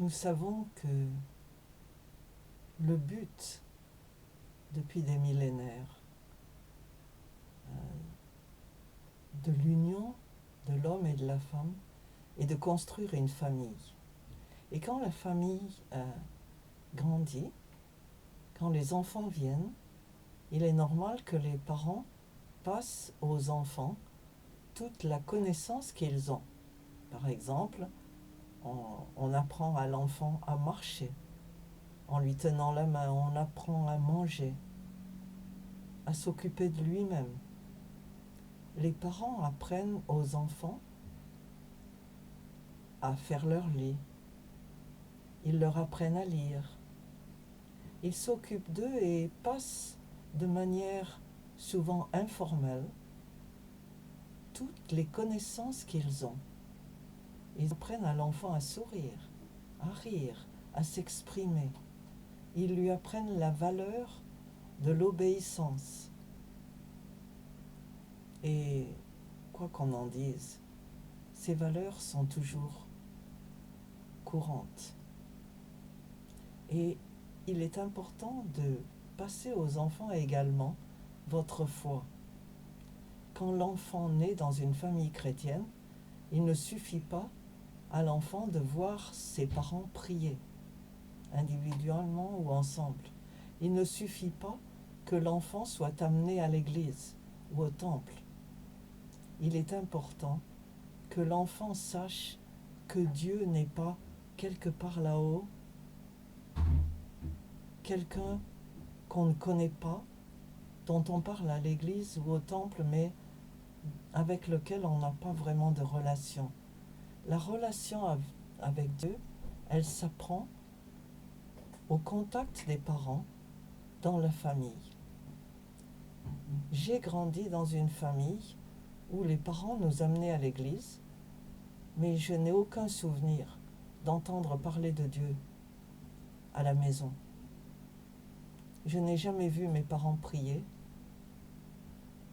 Nous savons que le but, depuis des millénaires, de l'union de l'homme et de la femme est de construire une famille. Et quand la famille grandit, quand les enfants viennent, il est normal que les parents passent aux enfants toute la connaissance qu'ils ont. Par exemple, on apprend à l'enfant à marcher. En lui tenant la main, on apprend à manger, à s'occuper de lui-même. Les parents apprennent aux enfants à faire leur lit. Ils leur apprennent à lire. Ils s'occupent d'eux et passent de manière souvent informelle toutes les connaissances qu'ils ont. Ils apprennent à l'enfant à sourire, à rire, à s'exprimer. Ils lui apprennent la valeur de l'obéissance. Et quoi qu'on en dise, ces valeurs sont toujours courantes. Et il est important de passer aux enfants également votre foi. Quand l'enfant naît dans une famille chrétienne, il ne suffit pas à l'enfant de voir ses parents prier, individuellement ou ensemble. Il ne suffit pas que l'enfant soit amené à l'église ou au temple. Il est important que l'enfant sache que Dieu n'est pas quelque part là-haut, quelqu'un qu'on ne connaît pas, dont on parle à l'église ou au temple, mais avec lequel on n'a pas vraiment de relation. La relation avec Dieu, elle s'apprend au contact des parents dans la famille. J'ai grandi dans une famille où les parents nous amenaient à l'église, mais je n'ai aucun souvenir d'entendre parler de Dieu à la maison. Je n'ai jamais vu mes parents prier.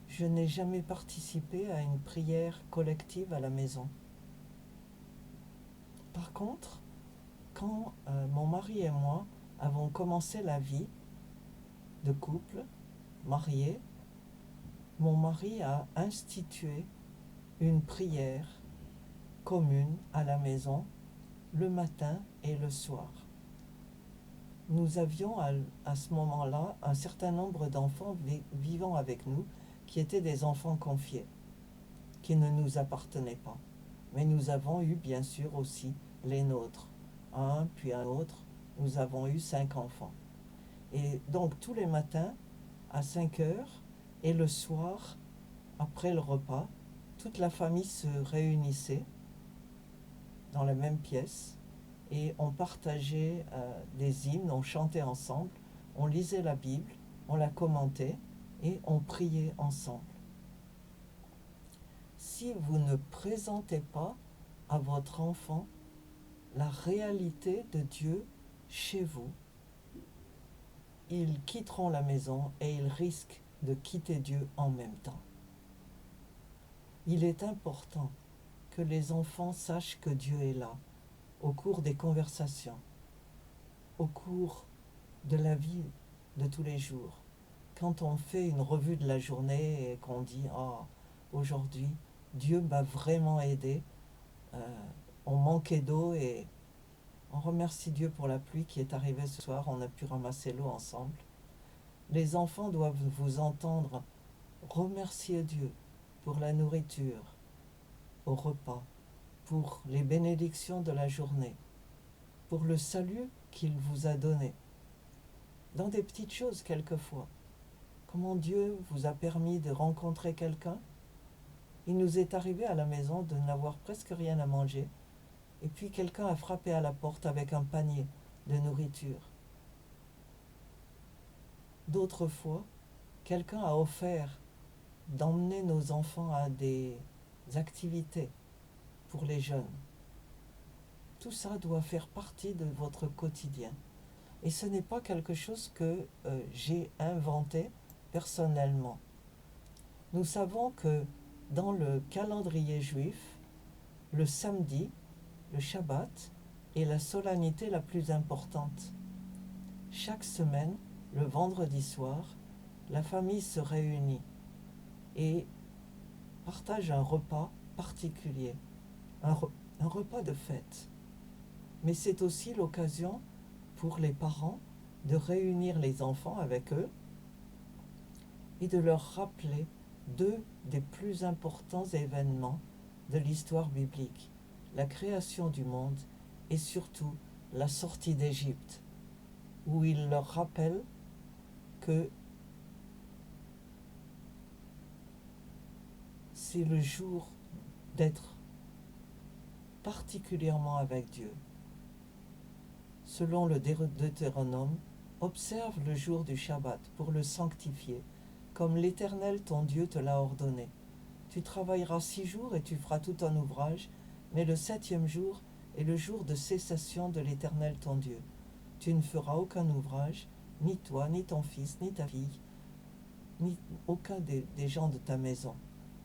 Je n'ai jamais participé à une prière collective à la maison. Par contre, quand mon mari et moi avons commencé la vie de couple, marié, mon mari a institué une prière commune à la maison le matin et le soir. Nous avions à ce moment-là un certain nombre d'enfants vivant avec nous qui étaient des enfants confiés, qui ne nous appartenaient pas. Mais nous avons eu bien sûr aussi les nôtres. Un, puis un autre. Nous avons eu 5 enfants. Et donc tous les matins à 5 heures et le soir, après le repas, toute la famille se réunissait dans la même pièce et on partageait des hymnes, on chantait ensemble, on lisait la Bible, on la commentait et on priait ensemble. Si vous ne présentez pas à votre enfant la réalité de Dieu chez vous, ils quitteront la maison et ils risquent de quitter Dieu en même temps. Il est important que les enfants sachent que Dieu est là au cours des conversations, au cours de la vie de tous les jours. Quand on fait une revue de la journée et qu'on dit « Ah, aujourd'hui, Dieu m'a vraiment aidé, on manquait d'eau et on remercie Dieu pour la pluie qui est arrivée ce soir, on a pu ramasser l'eau ensemble. » Les enfants doivent vous entendre remercier Dieu pour la nourriture, au repas, pour les bénédictions de la journée, pour le salut qu'il vous a donné. Dans des petites choses quelquefois. Comment Dieu vous a permis de rencontrer quelqu'un. Il nous est arrivé à la maison de n'avoir presque rien à manger. Et puis quelqu'un a frappé à la porte avec un panier de nourriture. D'autres fois, quelqu'un a offert d'emmener nos enfants à des activités pour les jeunes. Tout ça doit faire partie de votre quotidien. Et ce n'est pas quelque chose que j'ai inventé personnellement. Nous savons que dans le calendrier juif, le samedi, le Shabbat, est la solennité la plus importante. Chaque semaine, le vendredi soir, la famille se réunit et partage un repas particulier, un repas de fête. Mais c'est aussi l'occasion pour les parents de réunir les enfants avec eux et de leur rappeler deux des plus importants événements de l'histoire biblique, la création du monde et surtout la sortie d'Égypte, où il leur rappelle que c'est le jour d'être particulièrement avec Dieu. Selon le Deutéronome, observe le jour du Shabbat pour le sanctifier, comme l'Éternel ton Dieu te l'a ordonné. Tu travailleras 6 jours et tu feras tout ton ouvrage, mais le 7e jour est le jour de cessation de l'Éternel ton Dieu. Tu ne feras aucun ouvrage, ni toi, ni ton fils, ni ta fille, ni aucun des gens de ta maison.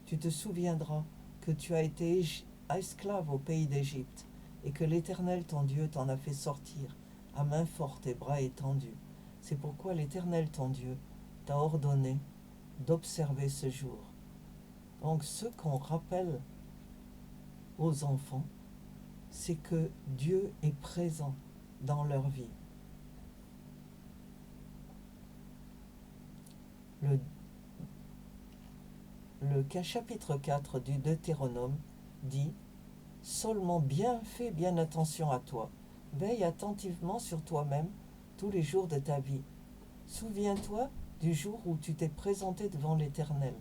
Tu te souviendras que tu as été esclave au pays d'Égypte, et que l'Éternel ton Dieu t'en a fait sortir à main forte et bras étendus. C'est pourquoi l'Éternel ton Dieu t'a ordonné d'observer ce jour. Donc ce qu'on rappelle aux enfants, c'est que Dieu est présent dans leur vie. Le chapitre 4 du Deutéronome dit « Seulement bien fais bien attention à toi, veille attentivement sur toi-même tous les jours de ta vie. Souviens-toi du jour où tu t'es présenté devant l'Éternel,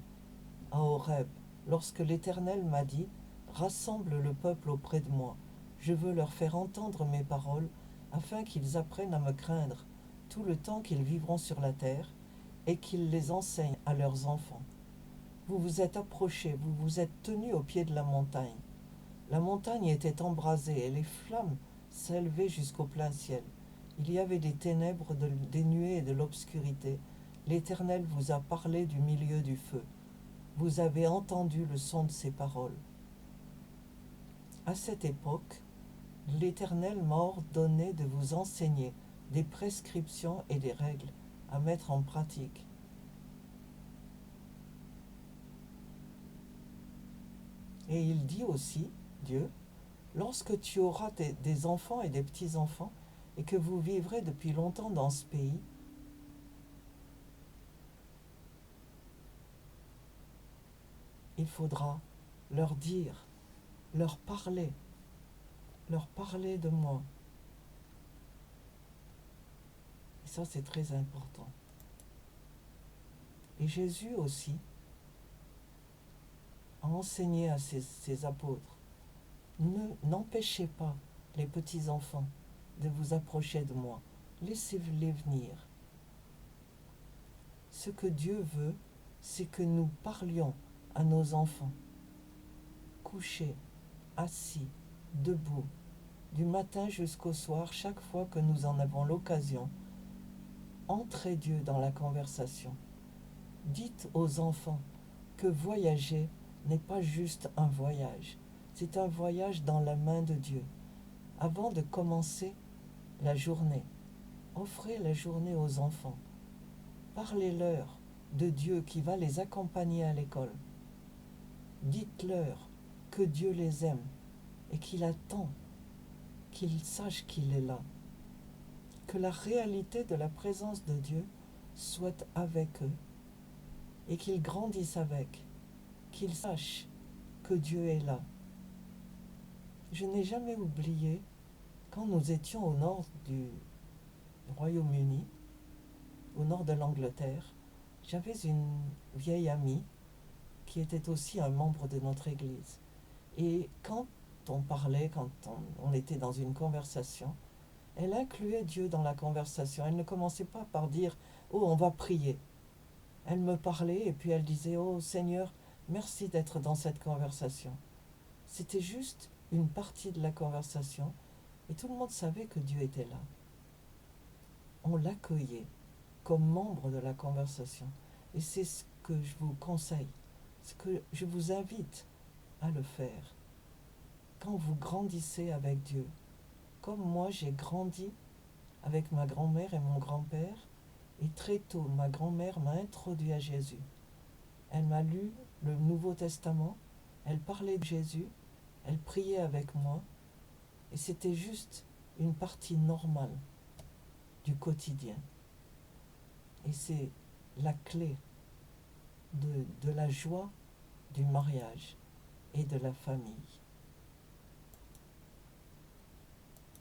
à Horeb, lorsque l'Éternel m'a dit « Rassemble le peuple auprès de moi, je veux leur faire entendre mes paroles, afin qu'ils apprennent à me craindre tout le temps qu'ils vivront sur la terre, et qu'ils les enseignent à leurs enfants. Vous vous êtes approchés, vous vous êtes tenus au pied de la montagne. La montagne était embrasée et les flammes s'élevaient jusqu'au plein ciel. Il y avait des ténèbres, des nuées et de l'obscurité. L'Éternel vous a parlé du milieu du feu. Vous avez entendu le son de ses paroles. À cette époque, l'Éternel m'a ordonné de vous enseigner des prescriptions et des règles à mettre en pratique. Et il dit aussi, Dieu, lorsque tu auras des enfants et des petits-enfants, et que vous vivrez depuis longtemps dans ce pays, il faudra leur dire, leur parler de moi. Et ça, c'est très important. Et Jésus aussi a enseigné à ses apôtres, n'empêchez pas les petits-enfants de vous approcher de moi. Laissez-les venir. Ce que Dieu veut, c'est que nous parlions à nos enfants, couchés, assis, debout, du matin jusqu'au soir, chaque fois que nous en avons l'occasion. Entrez Dieu dans la conversation. Dites aux enfants que voyager n'est pas juste un voyage, c'est un voyage dans la main de Dieu. Avant de commencer la journée, offrez la journée aux enfants. Parlez-leur de Dieu qui va les accompagner à l'école. Dites-leur que Dieu les aime et qu'il attend qu'ils sachent qu'il est là. Que la réalité de la présence de Dieu soit avec eux et qu'ils grandissent avec, qu'ils sachent que Dieu est là. Je n'ai jamais oublié, quand nous étions au nord du Royaume-Uni, au nord de l'Angleterre, j'avais une vieille amie qui était aussi un membre de notre église. Et quand on parlait, quand on était dans une conversation, elle incluait Dieu dans la conversation. Elle ne commençait pas par dire « Oh, on va prier ». Elle me parlait et puis elle disait « Oh Seigneur, merci d'être dans cette conversation ». C'était juste une partie de la conversation et tout le monde savait que Dieu était là. On l'accueillait comme membre de la conversation. Et c'est ce que je vous conseille, ce que je vous invite à le faire. Quand vous grandissez avec Dieu, comme moi j'ai grandi avec ma grand-mère et mon grand-père, et très tôt ma grand-mère m'a introduit à Jésus. Elle m'a lu le Nouveau Testament, elle parlait de Jésus, elle priait avec moi, et c'était juste une partie normale du quotidien. Et c'est la clé de la joie du mariage et de la famille.